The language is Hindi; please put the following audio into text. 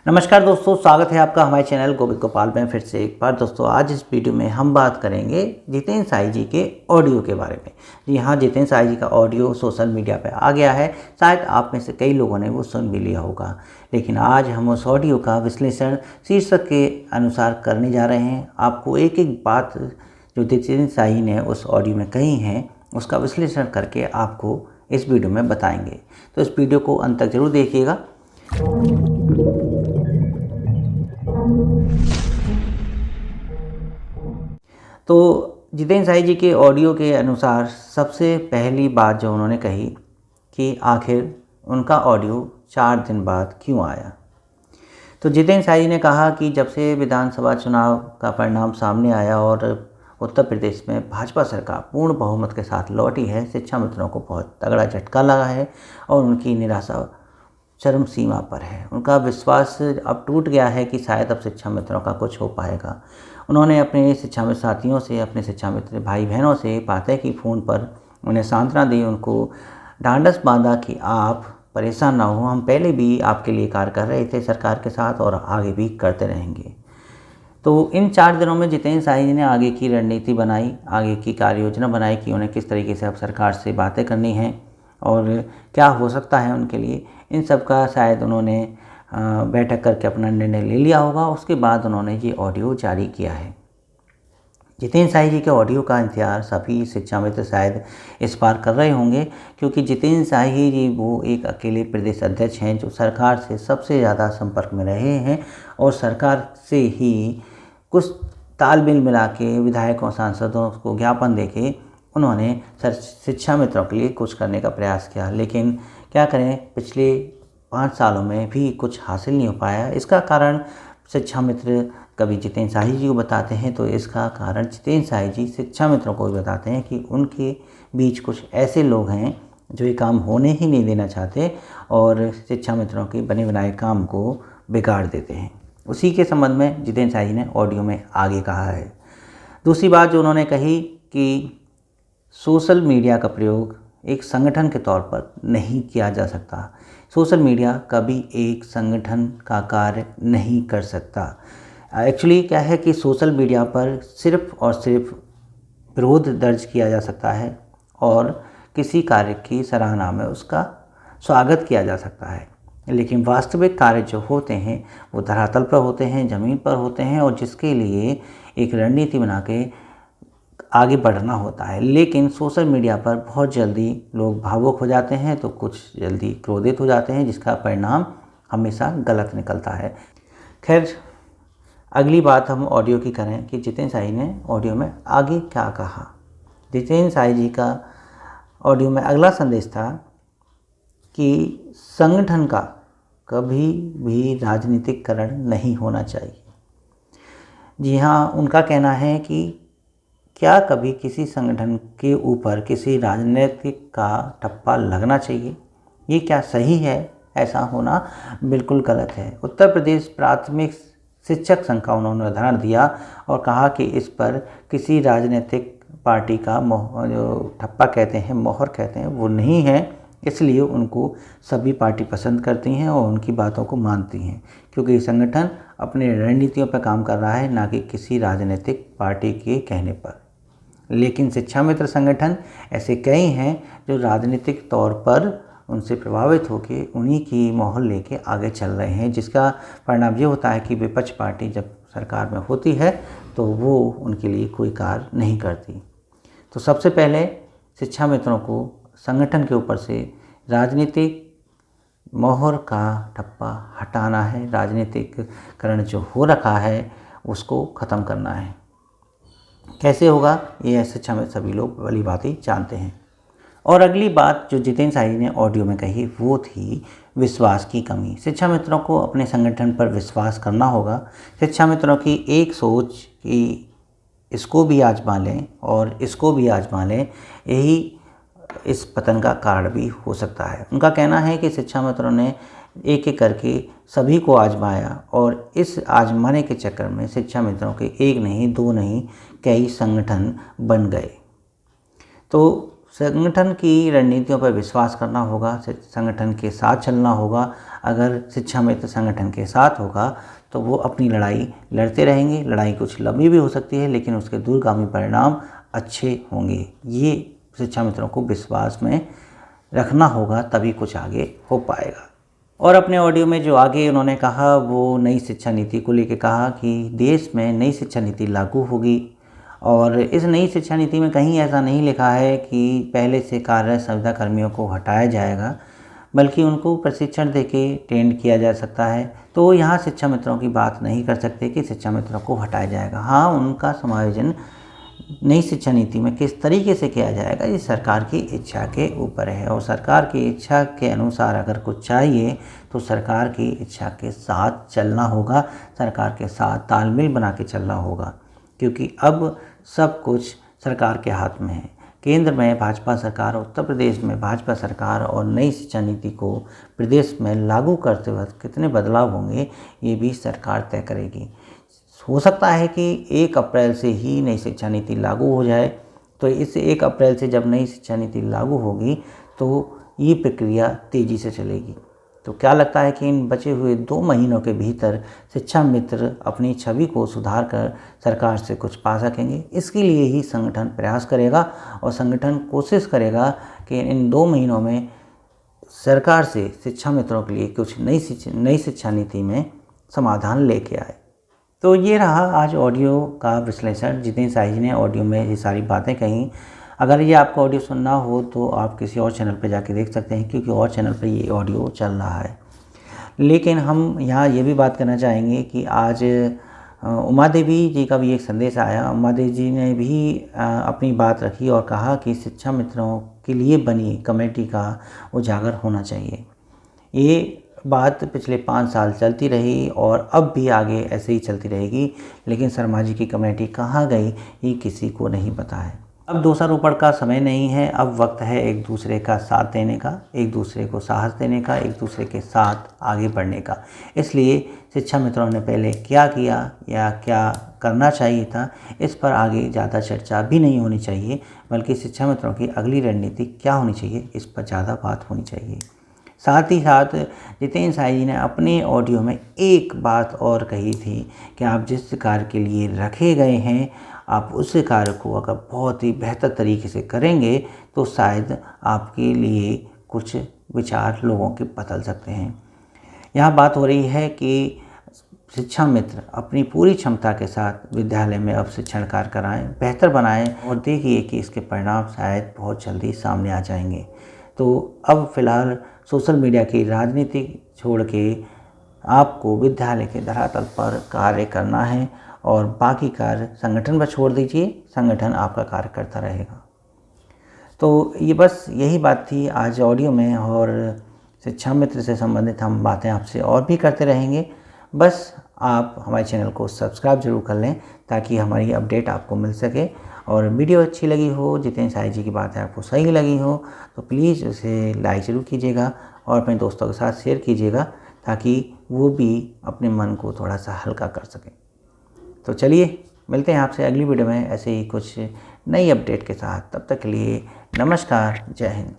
नमस्कार दोस्तों, स्वागत है आपका हमारे चैनल गोविंद गोपाल में फिर से एक बार। दोस्तों आज इस वीडियो में हम बात करेंगे जितेंद्र साही जी के ऑडियो के बारे में। जी हाँ, जितेंद्र साही जी का ऑडियो सोशल मीडिया पे आ गया है। शायद आप में से कई लोगों ने वो सुन भी लिया होगा, लेकिन आज हम उस ऑडियो का विश्लेषण शीर्षक के अनुसार करने जा रहे हैं। आपको एक एक बात जो जितेंद्र साही ने उस ऑडियो में कही हैं उसका विश्लेषण करके आपको इस वीडियो में बताएंगे। तो इस वीडियो को अंत तक जरूर देखिएगा। तो जितेंद्र साही जी के ऑडियो के अनुसार सबसे पहली बात जो उन्होंने कही कि आखिर उनका ऑडियो 4 दिन बाद क्यों आया। तो जितेंद्र साही ने कहा कि जब से विधानसभा चुनाव का परिणाम सामने आया और उत्तर प्रदेश में भाजपा सरकार पूर्ण बहुमत के साथ लौटी है, शिक्षा मित्रों को बहुत तगड़ा झटका लगा है और उनकी निराशा चरम सीमा पर है। उनका विश्वास अब टूट गया है कि शायद अब शिक्षा मित्रों का कुछ हो पाएगा। उन्होंने अपने शिक्षा मित्र साथियों से, अपने शिक्षा मित्र भाई बहनों से बातें की, फ़ोन पर उन्हें सांत्वना दी, उनको ढांढस बांधा कि आप परेशान ना हो, हम पहले भी आपके लिए कार्य कर रहे थे सरकार के साथ और आगे भी करते रहेंगे। तो इन 4 दिनों में जितेंद्र साही जी ने आगे की रणनीति बनाई, आगे की कार्य योजना बनाई कि उन्हें किस तरीके से अब सरकार से बातें करनी हैं और क्या हो सकता है उनके लिए। इन सब का शायद उन्होंने बैठक करके अपना निर्णय ले लिया होगा। उसके बाद उन्होंने ये ऑडियो जारी किया है। जितेंद्र साही जी के ऑडियो का इंतजार सभी शिक्षा मित्र शायद इस बार कर रहे होंगे, क्योंकि जितेंद्र साही जी वो एक अकेले प्रदेश अध्यक्ष हैं जो सरकार से सबसे ज़्यादा संपर्क में रहे हैं और सरकार से ही कुछ तालमेल मिला के विधायकों सांसदों को ज्ञापन देके उन्होंने शिक्षा मित्रों के लिए कुछ करने का प्रयास किया। लेकिन क्या करें, पिछले 5 सालों में भी कुछ हासिल नहीं हो पाया। इसका कारण शिक्षा मित्र कभी जितेंद्र साही जी को बताते हैं, तो इसका कारण जितेंद्र साही जी शिक्षा मित्रों को भी बताते हैं कि उनके बीच कुछ ऐसे लोग हैं जो ये काम होने ही नहीं देना चाहते और शिक्षा मित्रों के बने बनाए काम को बिगाड़ देते हैं। उसी के संबंध में जितेंद्र साही जी ने ऑडियो में आगे कहा है। दूसरी बात जो उन्होंने कही कि सोशल मीडिया का प्रयोग एक संगठन के तौर पर नहीं किया जा सकता। सोशल मीडिया कभी एक संगठन का कार्य नहीं कर सकता। एक्चुअली क्या है कि सोशल मीडिया पर सिर्फ और सिर्फ विरोध दर्ज किया जा सकता है और किसी कार्य की सराहना में उसका स्वागत किया जा सकता है, लेकिन वास्तविक कार्य जो होते हैं वो धरातल पर होते हैं, ज़मीन पर होते हैं और जिसके लिए एक रणनीति बना के आगे बढ़ना होता है। लेकिन सोशल मीडिया पर बहुत जल्दी लोग भावुक हो जाते हैं तो कुछ जल्दी क्रोधित हो जाते हैं, जिसका परिणाम हमेशा गलत निकलता है। खैर, अगली बात हम ऑडियो की करें कि जितेंद्र साही ने ऑडियो में आगे क्या कहा। जितेंद्र साही जी का ऑडियो में अगला संदेश था कि संगठन का कभी भी राजनीतिकरण नहीं होना चाहिए। जी हाँ, उनका कहना है कि क्या कभी किसी संगठन के ऊपर किसी राजनीतिक का ठप्पा लगना चाहिए? ये क्या सही है? ऐसा होना बिल्कुल गलत है। उत्तर प्रदेश प्राथमिक शिक्षक संघ का उन्होंने उदाहरण दिया और कहा कि इस पर किसी राजनीतिक पार्टी का जो ठप्पा कहते हैं, मोहर कहते हैं, वो नहीं है। इसलिए उनको सभी पार्टी पसंद करती हैं और उनकी बातों को मानती हैं, क्योंकि ये संगठन अपने रणनीतियों पर काम कर रहा है, ना कि किसी राजनीतिक पार्टी के कहने पर। लेकिन शिक्षा मित्र संगठन ऐसे कई हैं जो राजनीतिक तौर पर उनसे प्रभावित होकर उन्हीं की मोहर लेके आगे चल रहे हैं, जिसका परिणाम ये होता है कि विपक्ष पार्टी जब सरकार में होती है तो वो उनके लिए कोई कार्य नहीं करती। तो सबसे पहले शिक्षा मित्रों को संगठन के ऊपर से राजनीतिक मोहर का ठप्पा हटाना है। राजनीतिकरण जो हो रखा है उसको ख़त्म करना है। कैसे होगा ये शिक्षा में सभी लोग भली भांति जानते हैं। और अगली बात जो जितेंद्र साही ने ऑडियो में कही वो थी विश्वास की कमी। शिक्षा मित्रों को अपने संगठन पर विश्वास करना होगा। शिक्षा मित्रों की एक सोच कि इसको भी आजमा लें और इसको भी आजमा लें, यही इस पतन का कारण भी हो सकता है। उनका कहना है कि शिक्षा मित्रों ने एक एक करके सभी को आजमाया और इस आजमाने के चक्कर में शिक्षा मित्रों के एक नहीं, 2 नहीं, कई संगठन बन गए। तो संगठन की रणनीतियों पर विश्वास करना होगा, संगठन के साथ चलना होगा। अगर शिक्षा मित्र संगठन के साथ होगा तो वो अपनी लड़ाई लड़ते रहेंगे। लड़ाई कुछ लंबी भी हो सकती है लेकिन उसके दूरगामी परिणाम अच्छे होंगे। ये शिक्षा मित्रों को विश्वास में रखना होगा, तभी कुछ आगे हो पाएगा। और अपने ऑडियो में जो आगे उन्होंने कहा वो नई शिक्षा नीति को लेकर कहा कि देश में नई शिक्षा नीति लागू होगी और इस नई शिक्षा नीति में कहीं ऐसा नहीं लिखा है कि पहले से कार्यरत संविदा कर्मियों को हटाया जाएगा, बल्कि उनको प्रशिक्षण देके ट्रेंड किया जा सकता है। तो यहाँ शिक्षा मित्रों की बात नहीं कर सकते कि शिक्षा मित्रों को हटाया जाएगा। हाँ, उनका समायोजन नई शिक्षा नीति में किस तरीके से किया जाएगा ये सरकार की इच्छा के ऊपर है और सरकार की इच्छा के अनुसार अगर कुछ चाहिए तो सरकार की इच्छा के साथ चलना होगा, सरकार के साथ तालमेल बना के चलना होगा, क्योंकि अब सब कुछ सरकार के हाथ में है। केंद्र में भाजपा सरकार, उत्तर प्रदेश में भाजपा सरकार और नई शिक्षा नीति को प्रदेश में लागू करते वक्त कितने बदलाव होंगे ये भी सरकार तय करेगी। हो सकता है कि 1 अप्रैल से ही नई शिक्षा नीति लागू हो जाए, तो इस 1 अप्रैल से जब नई शिक्षा नीति लागू होगी तो ये प्रक्रिया तेज़ी से चलेगी। तो क्या लगता है कि इन बचे हुए 2 महीनों के भीतर शिक्षा मित्र अपनी छवि को सुधार कर सरकार से कुछ पा सकेंगे? इसके लिए ही संगठन प्रयास करेगा और संगठन कोशिश करेगा कि इन 2 महीनों में सरकार से शिक्षा मित्रों के लिए कुछ नई शिक्षा नीति में समाधान लेके आए। तो ये रहा आज ऑडियो का विश्लेषण। जितेंद्र साही जी ने ऑडियो में ये सारी बातें कहीं। अगर ये आपको ऑडियो सुनना हो तो आप किसी और चैनल पर जाके देख सकते हैं, क्योंकि और चैनल पर ये ऑडियो चल रहा है। लेकिन हम यहाँ ये भी बात करना चाहेंगे कि आज उमा देवी जी का भी एक संदेश आया। उमा देवी जी ने भी अपनी बात रखी और कहा कि शिक्षा मित्रों के लिए बनी कमेटी का उजागर होना चाहिए। ये बात पिछले 5 साल चलती रही और अब भी आगे ऐसे ही चलती रहेगी, लेकिन शर्मा जी की कमेटी कहाँ गई ये किसी को नहीं पता है। अब दोषारोपण का समय नहीं है, अब वक्त है एक दूसरे का साथ देने का, एक दूसरे को साहस देने का, एक दूसरे के साथ आगे बढ़ने का। इसलिए शिक्षा मित्रों ने पहले क्या किया या क्या करना चाहिए था, इस पर आगे ज़्यादा चर्चा भी नहीं होनी चाहिए, बल्कि शिक्षा मित्रों की अगली रणनीति क्या होनी चाहिए इस पर ज़्यादा बात होनी चाहिए। साथ ही साथ जितेंद्र साही जी ने अपने ऑडियो में एक बात और कही थी कि आप जिस कार्य के लिए रखे गए हैं, आप उस कार्य को अगर बहुत ही बेहतर तरीके से करेंगे तो शायद आपके लिए कुछ विचार लोगों के बदल सकते हैं। यहाँ बात हो रही है कि शिक्षा मित्र अपनी पूरी क्षमता के साथ विद्यालय में अब शिक्षण कार्य कराएं, बेहतर बनाएं और देखिए कि इसके परिणाम शायद बहुत जल्दी सामने आ जाएंगे। तो अब फ़िलहाल सोशल मीडिया की राजनीति छोड़ के आपको विद्यालय के धरातल पर कार्य करना है और बाकी कार्य संगठन पर छोड़ दीजिए, संगठन आपका कार्य करता रहेगा। तो ये बस यही बात थी आज ऑडियो में, और शिक्षा मित्र से संबंधित हम बातें आपसे और भी करते रहेंगे। बस आप हमारे चैनल को सब्सक्राइब जरूर कर लें ताकि हमारी अपडेट आपको मिल सके। और वीडियो अच्छी लगी हो, जितेंद्र साही जी की बातें आपको सही लगी हो तो प्लीज़ उसे लाइक ज़रूर कीजिएगा और अपने दोस्तों के साथ शेयर कीजिएगा ताकि वो भी अपने मन को थोड़ा सा हल्का कर सकें। तो चलिए मिलते हैं आपसे अगली वीडियो में ऐसे ही कुछ नई अपडेट के साथ। तब तक के लिए नमस्कार, जय हिंद।